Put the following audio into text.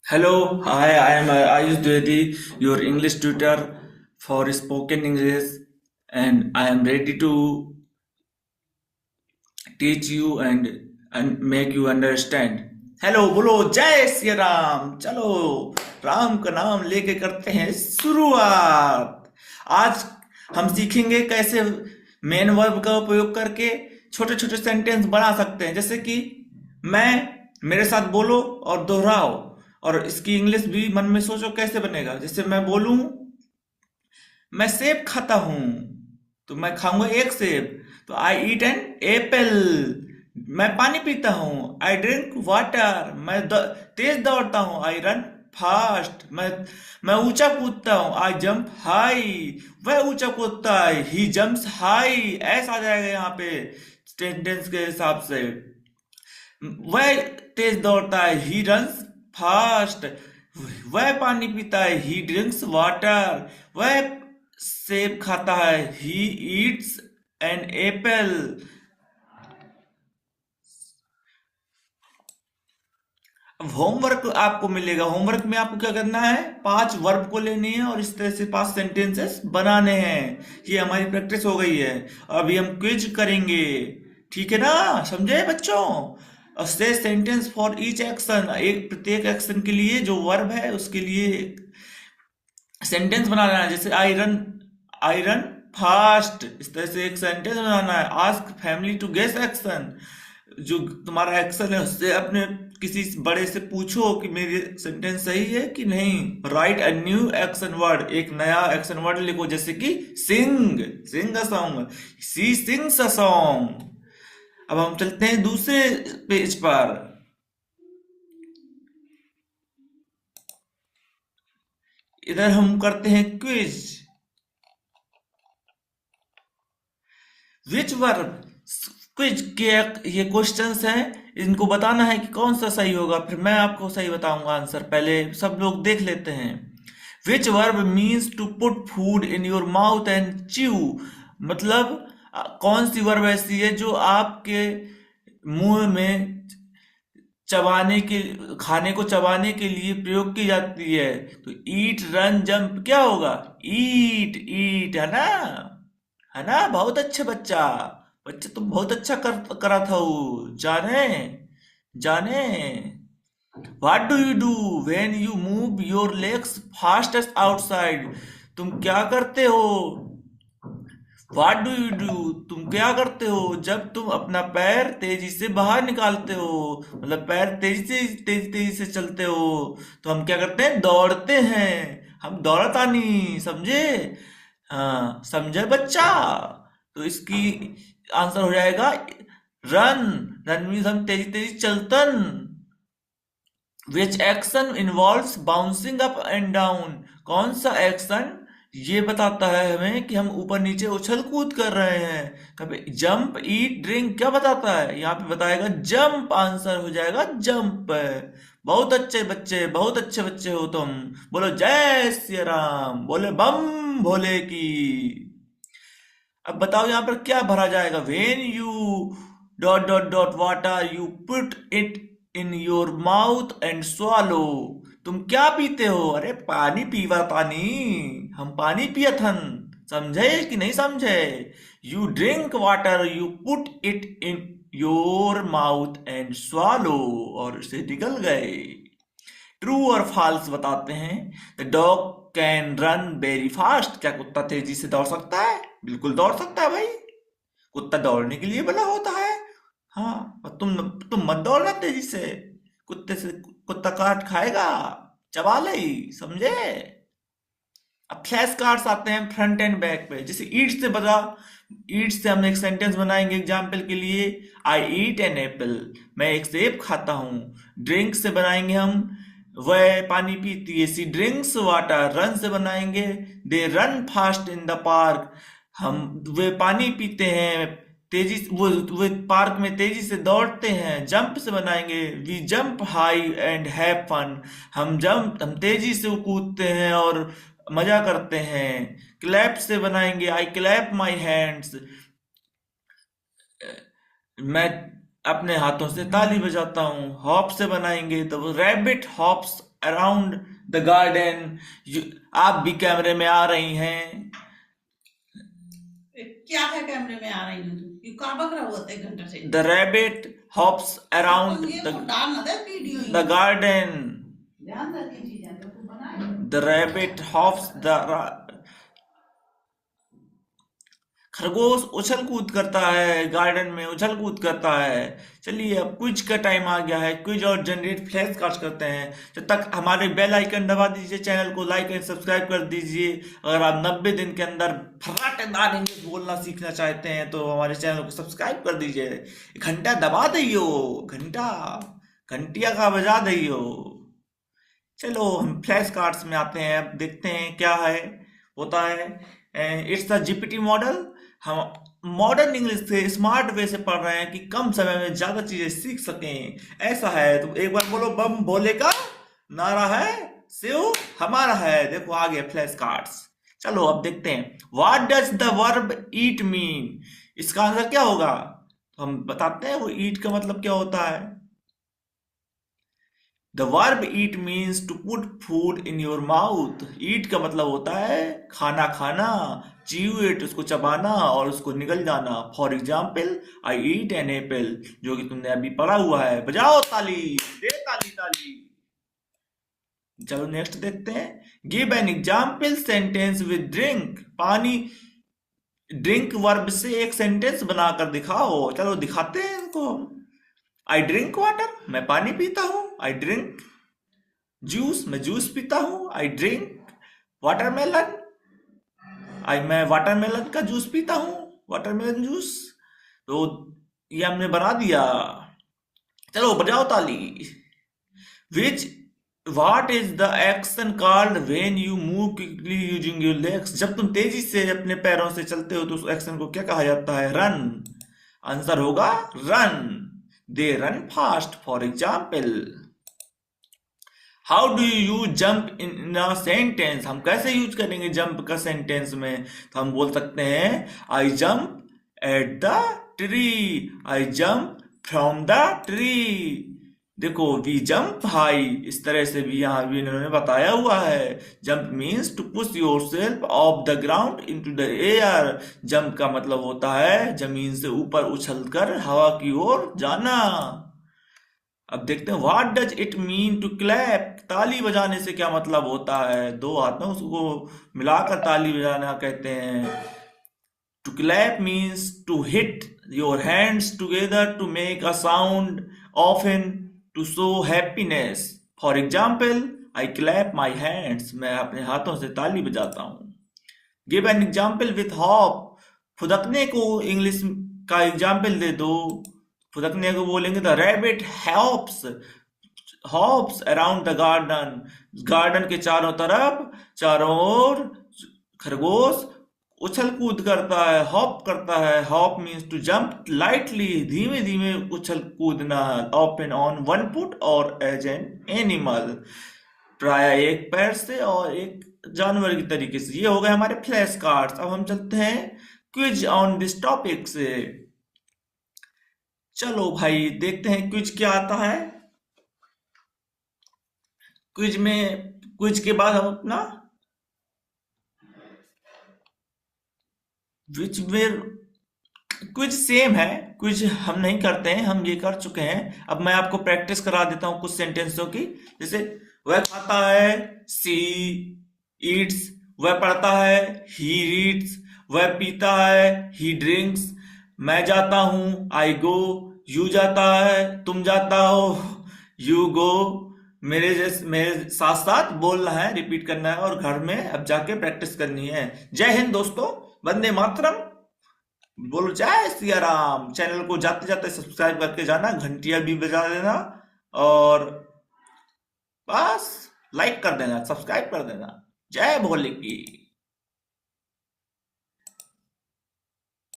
Hello, hi, I am Ayush Dwivedi, your English tutor for spoken English, and I am ready to teach you and make you understand. Hello बोलो जय श्री राम। चलो राम का नाम लेके करते हैं शुरुआत। आज हम सीखेंगे कैसे मेन वर्ब का उपयोग करके छोटे छोटे सेंटेंस बना सकते हैं, जैसे कि मैं, मेरे साथ बोलो और दोहराओ। और इसकी इंग्लिश भी मन में सोचो कैसे बनेगा। जैसे मैं बोलूं मैं सेब खाता हूं, तो मैं खाऊंगा एक सेब, तो आई ईट एन एप्पल। मैं पानी पीता हूँ, आई ड्रिंक वाटर। तेज दौड़ता हूँ, आई रन फास्ट। मैं ऊंचा कूदता हूँ, आई जंप हाई। वह ऊंचा कूदता है, ही जंप्स हाई। ऐसा आ जाएगा यहाँ पे सेंटेंस के हिसाब से। वह तेज दौड़ता है, ही रन्स फास्ट। वह पानी पीता है, ही ड्रिंक्स वाटर। वह सेब खाता है, ही ईट्स एन एप्पल। अब होमवर्क आपको मिलेगा। होमवर्क में आपको क्या करना है, 5 वर्ब को लेनी है और इस तरह से 5 सेंटेंसेस बनाने हैं। ये हमारी प्रैक्टिस हो गई है। अभी हम क्विज करेंगे, ठीक है ना? समझे बच्चों? और से सेंटेंस फॉर ईच एक्शन, एक प्रत्येक एक्शन के लिए जो वर्ब है उसके लिए सेंटेंस बनाना है। जैसे आई रन फास्ट, इस तरह से एक सेंटेंस बनाना है। Ask family to guess action, जो तुम्हारा एक्शन है उससे अपने किसी बड़े से पूछो कि मेरी सेंटेंस सही है कि नहीं। Write a new action word, एक नया एक्शन वर्ड लिखो, जैसे कि sing, sing a song, she sings a song. अब हम चलते हैं दूसरे पेज पर। इधर हम करते हैं क्विज। विच वर्ब, क्विज के ये क्वेश्चंस हैं, इनको बताना है कि कौन सा सही होगा। फिर मैं आपको सही बताऊंगा आंसर। पहले सब लोग देख लेते हैं। Which verb means to put food in your mouth and chew, मतलब कौन सी वर्ब ऐसी है जो आपके मुंह में चबाने के, खाने को चबाने के लिए प्रयोग की जाती है। तो ईट रन जंप क्या होगा? ईट, ईट है ना? है ना? बहुत अच्छे बच्चा। बच्चे तुम बहुत अच्छा करा था वो, जाने जाने। What do you do when you move your legs fastest outside, तुम क्या करते हो? व्हाट डू यू डू, तुम क्या करते हो जब तुम अपना पैर तेजी से बाहर निकालते हो, मतलब पैर तेजी से चलते हो। तो हम क्या करते हैं? दौड़ते हैं। हम दौड़तानी, समझे? हाँ समझे बच्चा? तो इसकी आंसर हो जाएगा रन। रन मीन्स हम तेजी तेजी चलतन। Which action involves bouncing up and down, कौन सा एक्शन ये बताता है हमें कि हम ऊपर नीचे उछल कूद कर रहे हैं। कभी जंप, ईट, ड्रिंक क्या बताता है? यहाँ पे बताएगा जंप। आंसर हो जाएगा जंप। बहुत अच्छे बच्चे, बहुत अच्छे बच्चे हो तुम। बोलो जय श्री राम, बोले बम भोले की। अब बताओ यहाँ पर क्या भरा जाएगा। When you dot dot dot what are you put it in your mouth and swallow, तुम क्या पीते हो? अरे पानी पीवा पानी, हम पानी पियथन। समझे कि नहीं समझे? You drink water, you put it in your mouth and swallow, और उसे निकल गए। ट्रू और फॉल्स बताते हैं। The dog can run very fast, क्या कुत्ता तेजी से दौड़ सकता है? बिल्कुल दौड़ सकता है भाई, कुत्ता दौड़ने के लिए बना होता है। हाँ, और तुम मत दौड़ना तेजी से, कुत्ते से कुत्ता काट खाएगा, चबा ले, समझे? अब फ्लैश कार्ड्स आते हैं फ्रंट एंड बैक पे। जैसे ईट से बता, ईट से हम एक सेंटेंस बनाएंगे एग्जाम्पल के लिए। आई ईट एन एप्पल, मैं एक सेब खाता हूँ। ड्रिंक से बनाएंगे हम, वह पानी पीती है, सी ड्रिंक्स वाटर। रन से बनाएंगे, they run fast in the park, हम वे पानी पीते हैं, वो पार्क में तेजी से दौड़ते हैं। जंप से बनाएंगे, we jump high and have fun, हम तेजी से कूदते हैं और मजा करते हैं। क्लैप से बनाएंगे, आई क्लैप माई हैंड्स, मैं अपने हाथों से ताली बजाता हूँ। हॉप से बनाएंगे तो rabbit hops around the garden. आप भी कैमरे में आ रही हैं। क्या है कैमरे में आ रही हूँ तू कहाँ बक रहा होता है घंटे से। द रैबिट हॉप्स अराउंड डाल ना दे वीडियो द गार्डन। ध्यान रखी चीजें तो तू बनाए। द रैबिट हॉप्स द खरगोश उछल कूद करता है, गार्डन में उछल कूद करता है। चलिए अब क्विज का टाइम आ गया है। क्विज और जनरेट फ्लैश कार्ड्स करते हैं। जब तक हमारे बेल आइकन दबा दीजिए, चैनल को लाइक एंड सब्सक्राइब कर दीजिए। अगर आप 90 दिन के अंदर फर्राटेदार इंग्लिश बोलना सीखना चाहते हैं तो हमारे चैनल को सब्सक्राइब कर दीजिए। घंटा दबा दियो, घंटा घंटिया का बजा दियो। चलो हम फ्लैश कार्ड्स में आते हैं। अब देखते हैं क्या है होता है। It's the GPT model. हम मॉडर्न इंग्लिश से स्मार्ट वे से पढ़ रहे हैं कि कम समय में ज्यादा चीजें सीख सकें। ऐसा है तो एक बार बोलो, बम भोले का नारा है, शिव हमारा है। देखो आ गए फ्लैश कार्ड्स। चलो अब देखते हैं। What does the verb eat mean. इसका आंसर क्या होगा तो हम बताते हैं। वो ईट का मतलब क्या होता है। The verb eat means to put food in your mouth. Eat का मतलब होता है खाना खाना। च्यू इट उसको चबाना और उसको निगल जाना। For example I eat an apple, जो कि तुमने अभी पढ़ा हुआ है। बजाओ ताली, दे ताली ताली। चलो नेक्स्ट देखते हैं। Give an example sentence with drink. पानी, ड्रिंक वर्ब से एक सेंटेंस बनाकर दिखाओ। चलो दिखाते हैं इनको। आई ड्रिंक वाटर, मैं पानी पीता हूं। आई ड्रिंक जूस, मैं जूस पीता हूं। आई ड्रिंक वाटरमेलन, मैं वाटरमेलन का जूस पीता हूं। Watermelon juice. तो ये हमने बना दिया। चलो बजाओ ताली। विच What is the action called when you move quickly using your legs? जब तुम तेजी से अपने पैरों से चलते हो तो उस एक्शन को क्या कहा जाता है। रन। आंसर होगा run. They run fast. For example how do you use jump in a sentence. हम कैसे यूज करेंगे जंप का सेंटेंस में। तो हम बोल सकते हैं I jump at the tree. I jump from the tree. देखो वी जंप हाई, इस तरह से भी यहाँ भी इन्होंने बताया हुआ है। Jump means to push yourself off the ground into the air. Jump का मतलब होता है जमीन से ऊपर उछलकर हवा की ओर जाना। अब देखते हैं what does it mean to clap. ताली बजाने से क्या मतलब होता है। दो हाथों को मिलाकर ताली बजाना कहते हैं। To clap means to hit your hands together to make a sound, often to show happiness. For example I clap my hands, मैं अपने हाथों से ताली बजाता हूं। Give an example with hop. फुदकने को इंग्लिश का एग्जाम्पल दे दो। फुदकने को बोलेंगे the rabbit hops, hops around the garden. Garden के चारों तरफ, चारों ओर खरगोश उछल कूद करता है, हॉप करता है। Hop means to jump lightly, धीमे धीमे उछल कूदना। Often on one foot or as an animal, प्राय एक पैर से और एक जानवर की तरीके से। ये हो गए हमारे फ्लैश कार्ड्स। अब हम चलते हैं क्विज ऑन दिस टॉपिक से। चलो भाई देखते हैं क्विज क्या आता है। क्विज के बाद हम अपना क्विज सेम है। क्विज हम नहीं करते हैं, हम ये कर चुके हैं। अब मैं आपको प्रैक्टिस करा देता हूं कुछ सेंटेंसों की। जैसे वह खाता है, सी ईट्स। वह पढ़ता है, ही रीड्स। वह पीता है, ही ड्रिंक्स। मैं जाता हूं, आई गो। यू जाता है, तुम जाता हो, यू गो। मेरे साथ साथ बोलना है, रिपीट करना है और घर में अब जाके प्रैक्टिस करनी है। जय हिंद दोस्तों, वंदे मातरम। बोलो जय सिया राम। चैनल को जाते जाते सब्सक्राइब करके जाना, घंटियां भी बजा देना और बस लाइक कर देना, सब्सक्राइब कर देना। जय भोले की।